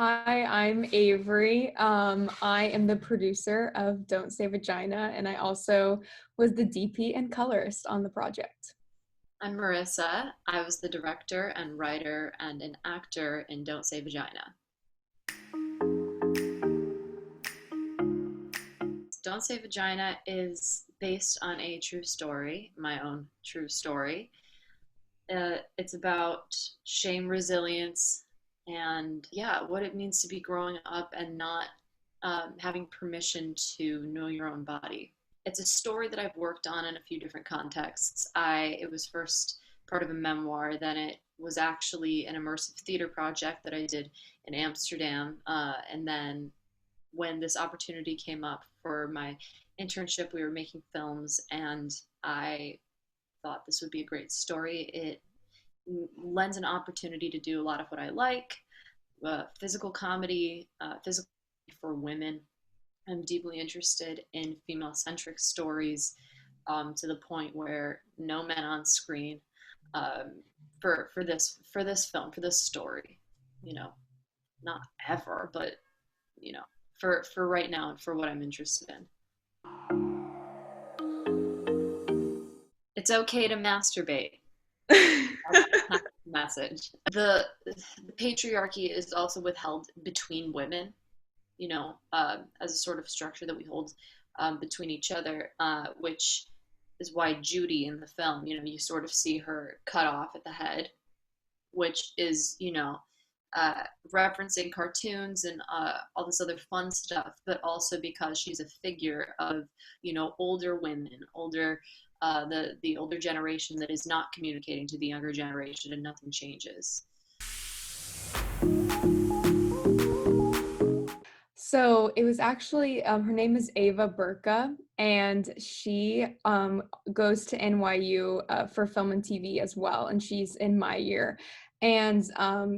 Hi, I'm Avery. I am the producer of Don't Say Vagina, and I also was the DP and colorist on the project. I'm Marissa. I was the director and writer and an actor in Don't Say Vagina. Don't Say Vagina is based on a true story, my own true story. It's about shame resilience and, yeah, what it means to be growing up and not having permission to know your own body. It's a story that I've worked on in a few different contexts. It was first part of a memoir, then it was actually an immersive theater project that I did in Amsterdam, and then when this opportunity came up for my internship, we were making films, and I thought this would be a great story. It lends an opportunity to do a lot of what I like, physical comedy, physical for women. I'm deeply interested in female centric stories, to the point where no men on screen, um, for this film, for this story. You know, not ever, but you know, for right now and for what I'm interested in. It's okay to masturbate. That's the kind of message. The patriarchy is also withheld between women, as a sort of structure that we hold between each other, which is why Judy in the film, you sort of see her cut off at the head, which is, uh, referencing cartoons and all this other fun stuff, but also because she's a figure of, older women, the older generation that is not communicating to the younger generation, and nothing changes. So it was actually, her name is Ava Burka, and she goes to NYU for film and TV as well, and she's in my year. And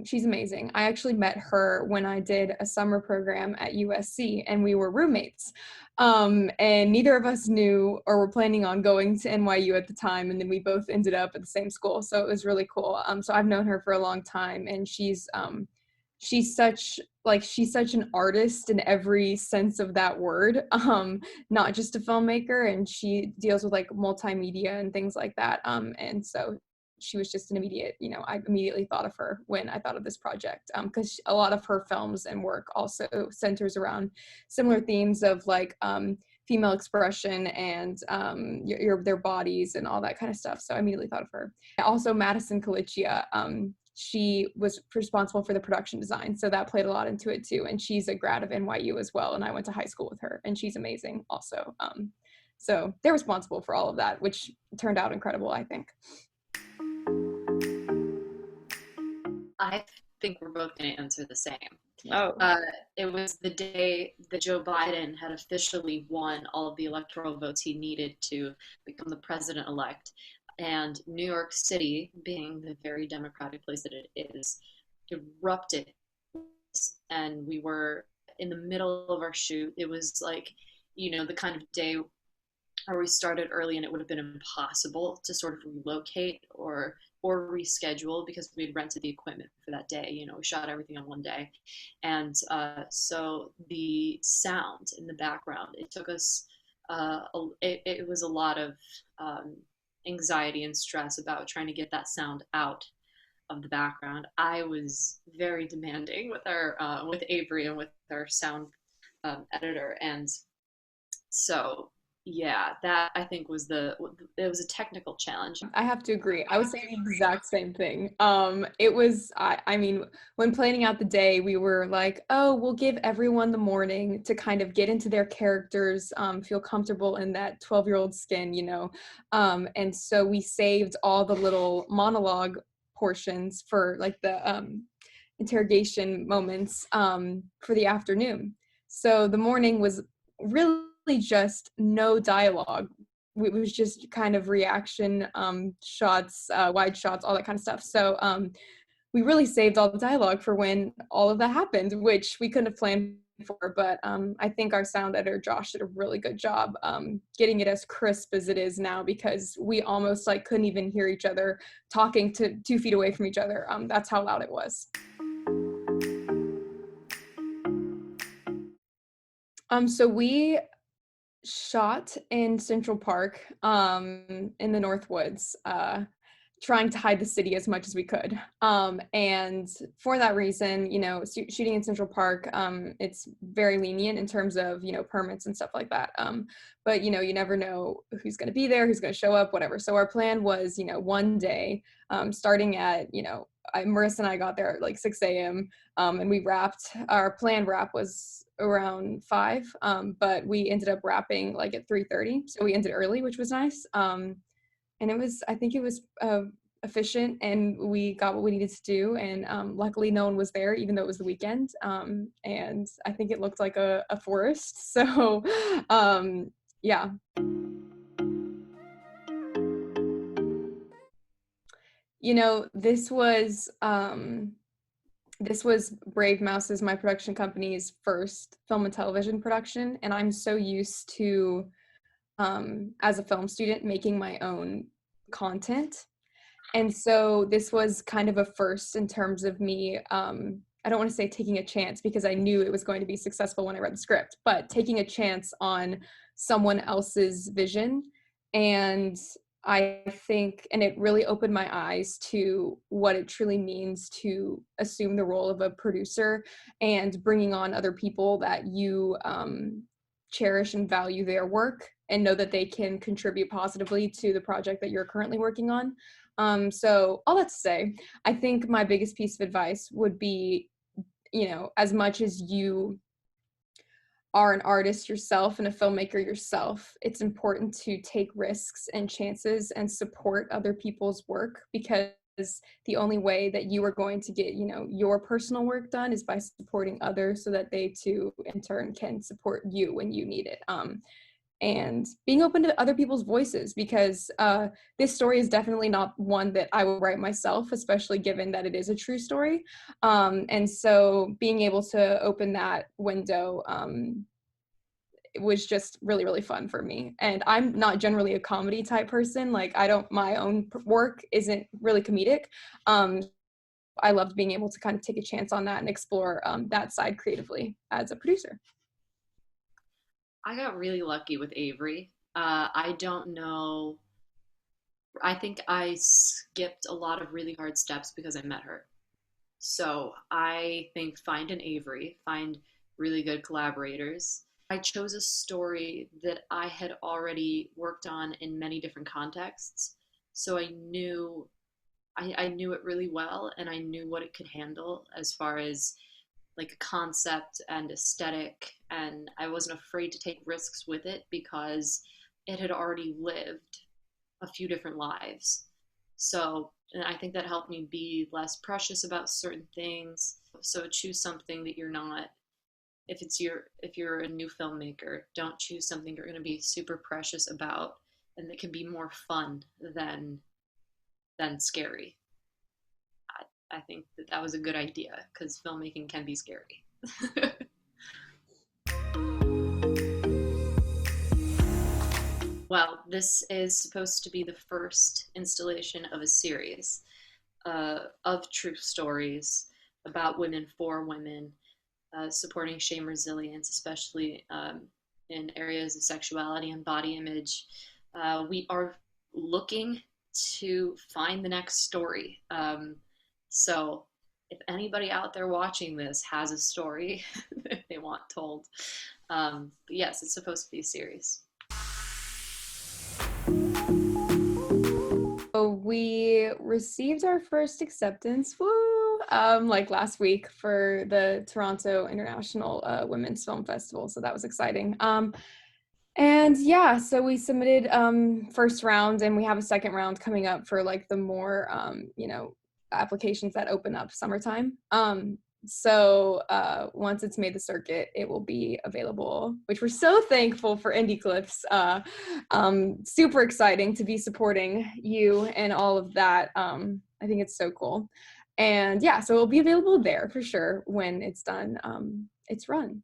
she's amazing. I actually met her when I did a summer program at USC, and we were roommates. And neither of us knew or were planning on going to NYU at the time, and then we both ended up at the same school, so it was really cool. So I've known her for a long time, and she's such an artist in every sense of that word, not just a filmmaker, and she deals with like multimedia and things like that, and so she was just an immediate, I immediately thought of her when I thought of this project, because a lot of her films and work also centers around similar themes of like female expression and their bodies and all that kind of stuff, so I immediately thought of her. Also Madison Calicia, she was responsible for the production design, so that played a lot into it too, and she's a grad of NYU as well, and I went to high school with her, and she's amazing also. So they're responsible for all of that, which turned out incredible, I think. I think we're both going to answer the same. Oh. Uh, it was the day that Joe Biden had officially won all of the electoral votes he needed to become the president elect. And New York City, being the very democratic place that it is, erupted. And we were in the middle of our shoot. It was like, the kind of day where we started early and it would have been impossible to sort of relocate or reschedule because we had rented the equipment for that day. We shot everything on one day. And so the sound in the background, it took us, it was a lot of anxiety and stress about trying to get that sound out of the background. I was very demanding with Avery and with our sound editor. And so yeah, that I think it was a technical challenge. I have to agree. I would say the exact same thing. I mean, when planning out the day, we were like, oh, we'll give everyone the morning to kind of get into their characters, feel comfortable in that 12-year-old skin, and so we saved all the little monologue portions for like the interrogation moments for the afternoon. So the morning was really just no dialogue. It was just kind of reaction shots, wide shots, all that kind of stuff. So we really saved all the dialogue for when all of that happened, which we couldn't have planned for. But I think our sound editor, Josh, did a really good job getting it as crisp as it is now, because we almost like couldn't even hear each other talking to 2 feet away from each other. That's how loud it was. So we shot in Central Park, in the North Woods, trying to hide the city as much as we could. And for that reason, shooting in Central Park, it's very lenient in terms of, permits and stuff like that. But, you never know who's going to be there, who's going to show up, whatever. So our plan was, one day, starting at, Marissa and I got there at like 6 a.m. And we wrapped, our planned wrap was around 5, but we ended up wrapping like at 3:30. So we ended early, which was nice. And I think it was efficient, and we got what we needed to do. And luckily no one was there, even though it was the weekend. And I think it looked like a forest. So yeah. This was Brave Mouse's, my production company's, first film and television production, and I'm so used to, as a film student, making my own content. And so this was kind of a first in terms of me, I don't want to say taking a chance, because I knew it was going to be successful when I read the script, but taking a chance on someone else's vision. And I think, and it really opened my eyes to what it truly means to assume the role of a producer, and bringing on other people that you cherish and value their work, and know that they can contribute positively to the project that you're currently working on. So all that to say, I think my biggest piece of advice would be, as much as you are an artist yourself and a filmmaker yourself, it's important to take risks and chances and support other people's work, because the only way that you are going to get, your personal work done is by supporting others, so that they too in turn can support you when you need it. And being open to other people's voices, because this story is definitely not one that I will write myself, especially given that it is a true story. And so being able to open that window, it was just really, really fun for me. And I'm not generally a comedy type person. Like, my own work isn't really comedic. I loved being able to kind of take a chance on that and explore that side creatively as a producer. I got really lucky with Avery. I don't know. I think I skipped a lot of really hard steps because I met her. So I think find an Avery, find really good collaborators. I chose a story that I had already worked on in many different contexts. So I knew it really well, and I knew what it could handle as far as like a concept and aesthetic, and I wasn't afraid to take risks with it because it had already lived a few different lives. So, and I think that helped me be less precious about certain things. So choose something that you're not, if you're a new filmmaker, don't choose something you're going to be super precious about, and that can be more fun than scary. I think that was a good idea, because filmmaking can be scary. Well, this is supposed to be the first installation of a series of true stories about women for women, supporting shame resilience, especially in areas of sexuality and body image. We are looking to find the next story. So if anybody out there watching this has a story that they want told, but yes, it's supposed to be a series. So we received our first acceptance, woo, like last week for the Toronto International Women's Film Festival. So that was exciting. And yeah, so we submitted first round, and we have a second round coming up for like the more, applications that open up summertime. So once it's made the circuit, it will be available, which we're so thankful for Indie Clips. Super exciting to be supporting you and all of that. I think it's so cool. And yeah, so it'll be available there for sure when it's done its run.